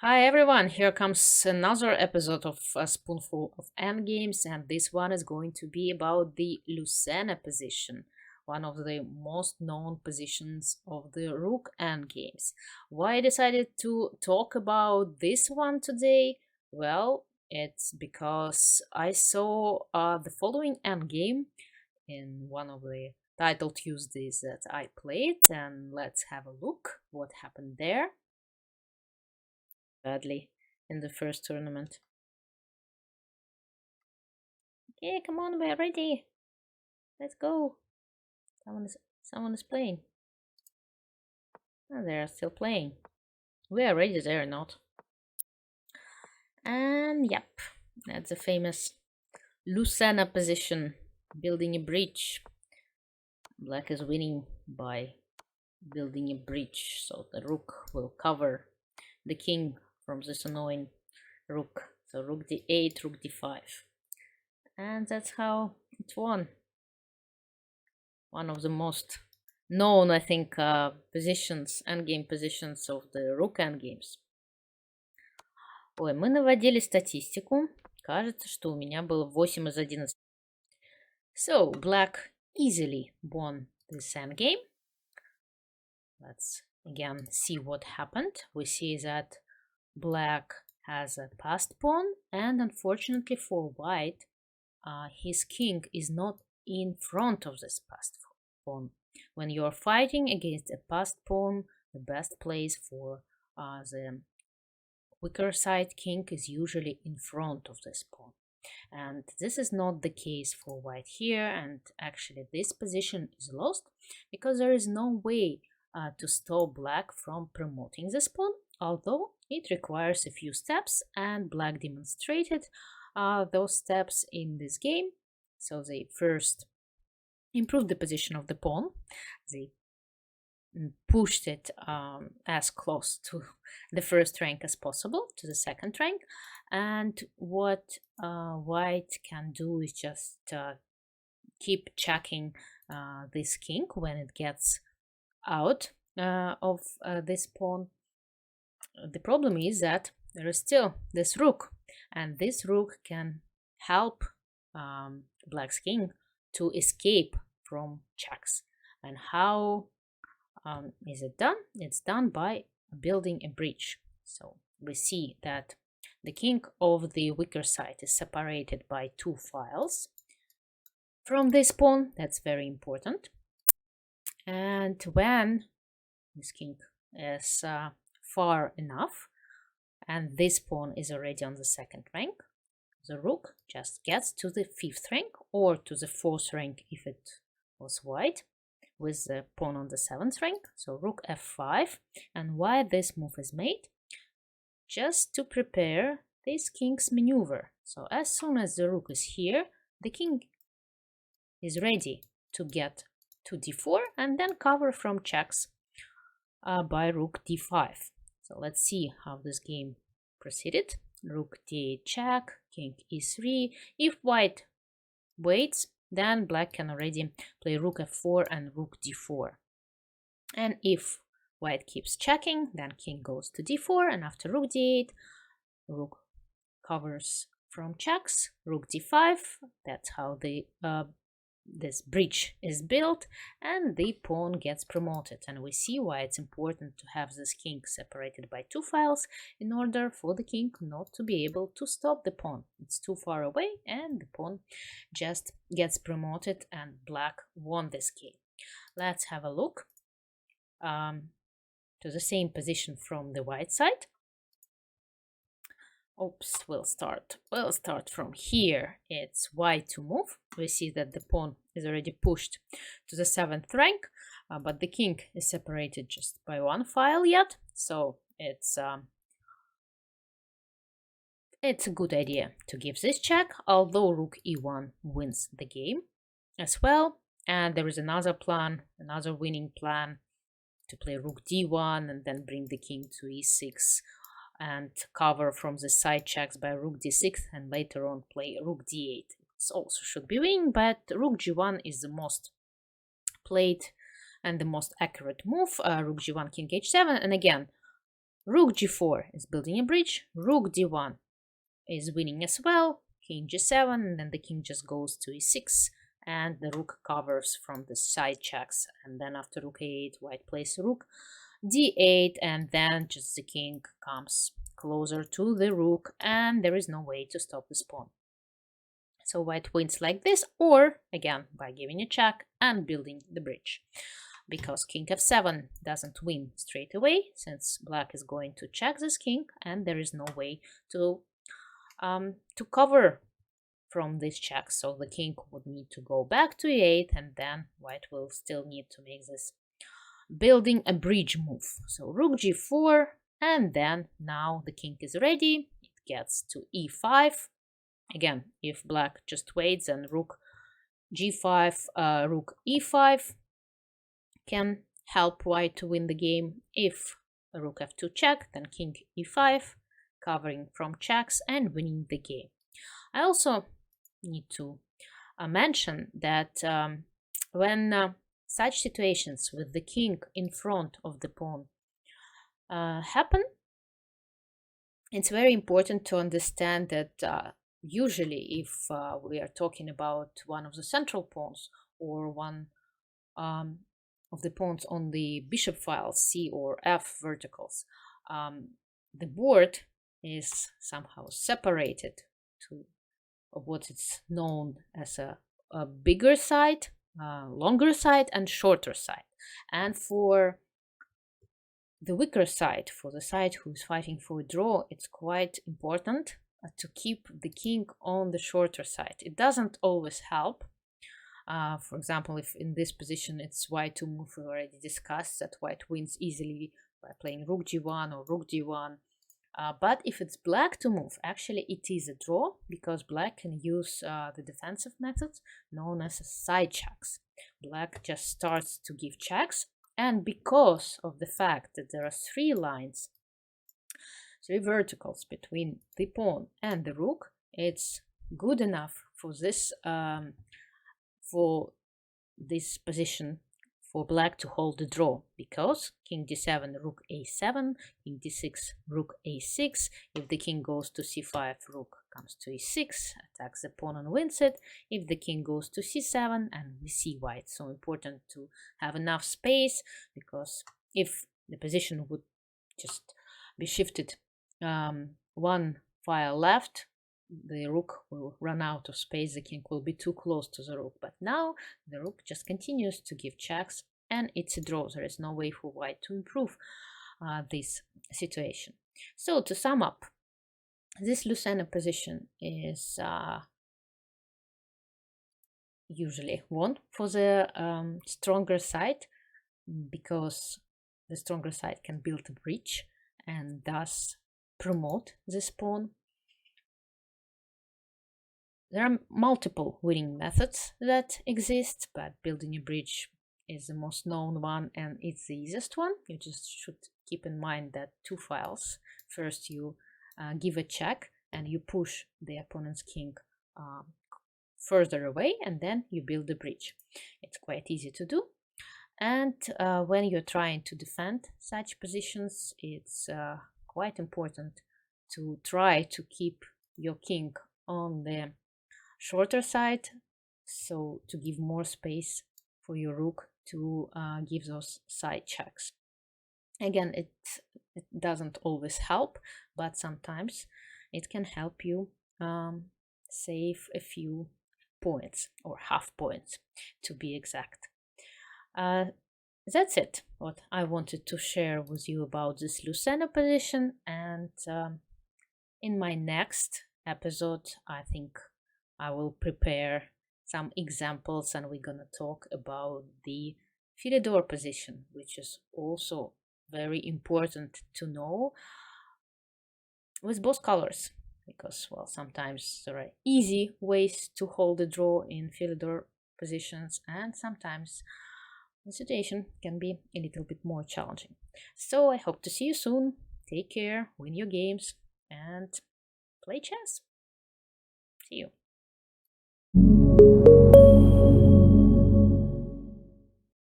Hi everyone, here comes another episode of a Spoonful of Endgames, and this one is going to be about the Lucena position, one of the most known positions of the rook endgames. Why I decided to talk about this one today? Well, it's because I saw the following endgame in one of the title Tuesdays that I played, and let's have a look what happened there badly in the first tournament. Okay, come on, we're ready. Let's go. Someone is playing. Oh, they're still playing. We are ready, they're not. And yep, that's a famous Lucena position, building a bridge. Black is winning by building a bridge, so the rook will cover the king from this annoying rook. So rook d8, rook d5. And that's how it won. One of the most known, I think, positions, endgame positions of the rook endgames. Ой, мы наводили статистику. Кажется, что у меня было 8 из 11. So, black easily won this endgame. Let's again see what happened. We see that black has a passed pawn, and unfortunately for white, his king is not in front of this passed pawn. When you're fighting against a passed pawn, the best place for the weaker side king is usually in front of this pawn. And this is not the case for white here, and actually this position is lost because there is no way to stop black from promoting this pawn, although it requires a few steps, and black demonstrated those steps in this game. So they first improved the position of the pawn, they pushed it as close to the first rank as possible, to the second rank, and what white can do is just keep checking this king when it gets out of this pawn. The problem is that there is still this rook, and this rook can help black's king to escape from checks. And how is it done? It's done by building a bridge. So we see that the king of the weaker side is separated by 2 files from this pawn. That's very important. And when this king is far enough and this pawn is already on the second rank, the rook just gets to the 5th rank or to the 4th rank if it was white, with the pawn on the 7th rank. So rook f5. And why this move is made? Just to prepare this king's maneuver. So as soon as the rook is here, the king is ready to get to d4 and then cover from checks by rook d5. So let's see how this game proceeded. Rook d8 check, king e3. If white waits, then black can already play rook f4 and rook d4. And if white keeps checking, then king goes to d4, and after rook d8, rook covers from checks, rook d5. That's how the this bridge is built, and the pawn gets promoted. And we see why it's important to have this king separated by 2 files in order for the king not to be able to stop the pawn. It's too far away and the pawn just gets promoted, and black won this game. Let's have a look to the same position from the white side. Oops, we'll start from here. It's white to move. We see that the pawn is already pushed to the 7th rank, but the king is separated just by 1 file yet, so it's a good idea to give this check, although rook e1 wins the game as well. And there is another plan, another winning plan, to play rook d1 and then bring the king to e6 and cover from the side checks by rook d6 and later on play rook d8. It also should be winning, but rook g1 is the most played and the most accurate move. Rook g1, king h7, and again, Rook g4 is building a bridge, rook d1 is winning as well, king g7, and then the king just goes to e6, and the rook covers from the side checks, and then after rook a8, white plays rook d8, and then just the king comes closer to the rook, and there is no way to stop this pawn. So white wins like this, or again by giving a check and building the bridge. Because king f7 doesn't win straight away, since black is going to check this king, and there is no way to cover from this check. So the king would need to go back to e8, and then white will still need to make this building a bridge move. So rook g4, and then now the king is ready. It gets to e5. Again, if black just waits, and rook g5, rook e5 can help white to win the game. If rook f2 check, then king e5, covering from checks and winning the game. I also need to mention that when such situations with the king in front of the pawn happen, it's very important to understand that usually if we are talking about one of the central pawns or one of the pawns on the bishop file, C or F verticals, the board is somehow separated to what is known as a bigger side, longer side, and shorter side. And for the weaker side, for the side who's fighting for a draw, it's quite important to keep the king on the shorter side. It doesn't always help. For example, if in this position it's white to move, we already discussed that white wins easily by playing rook g1 or rook d1. But if it's black to move, actually it is a draw, because black can use the defensive methods known as side checks. Black just starts to give checks, and because of the fact that there are three lines, three verticals between the pawn and the rook, it's good enough for this position for black to hold the draw, because king d7, rook a7, king d6, rook a6. If the king goes to c5, rook comes to e6, attacks the pawn and wins it. If the king goes to c7, and we see why it's so important to have enough space, because if the position would just be shifted one file left, the rook will run out of space, the king will be too close to the rook. But now the rook just continues to give checks, and it's a draw. There is no way for white to improve this situation. So to sum up, this Lucena position is usually won for the stronger side, because the stronger side can build a bridge and thus promote this pawn. There are multiple winning methods that exist, but building a bridge is the most known one, and it's the easiest one. You just should keep in mind that two files. First, you give a check and you push the opponent's king further away, and then you build the bridge. It's quite easy to do. And when you're trying to defend such positions, it's quite important to try to keep your king on the shorter side, so to give more space for your rook to give those side checks. Again, it doesn't always help, but sometimes it can help you save a few points, or half points to be exact. That's it, what I wanted to share with you about this Lucena position, and in my next episode, I think I will prepare some examples, and we're gonna talk about the FIDE position, which is also very important to know with both colors, because, well, sometimes there are easy ways to hold a draw in FIDE positions, and sometimes the situation can be a little bit more challenging. So I hope to see you soon. Take care, win your games, and play chess. See you.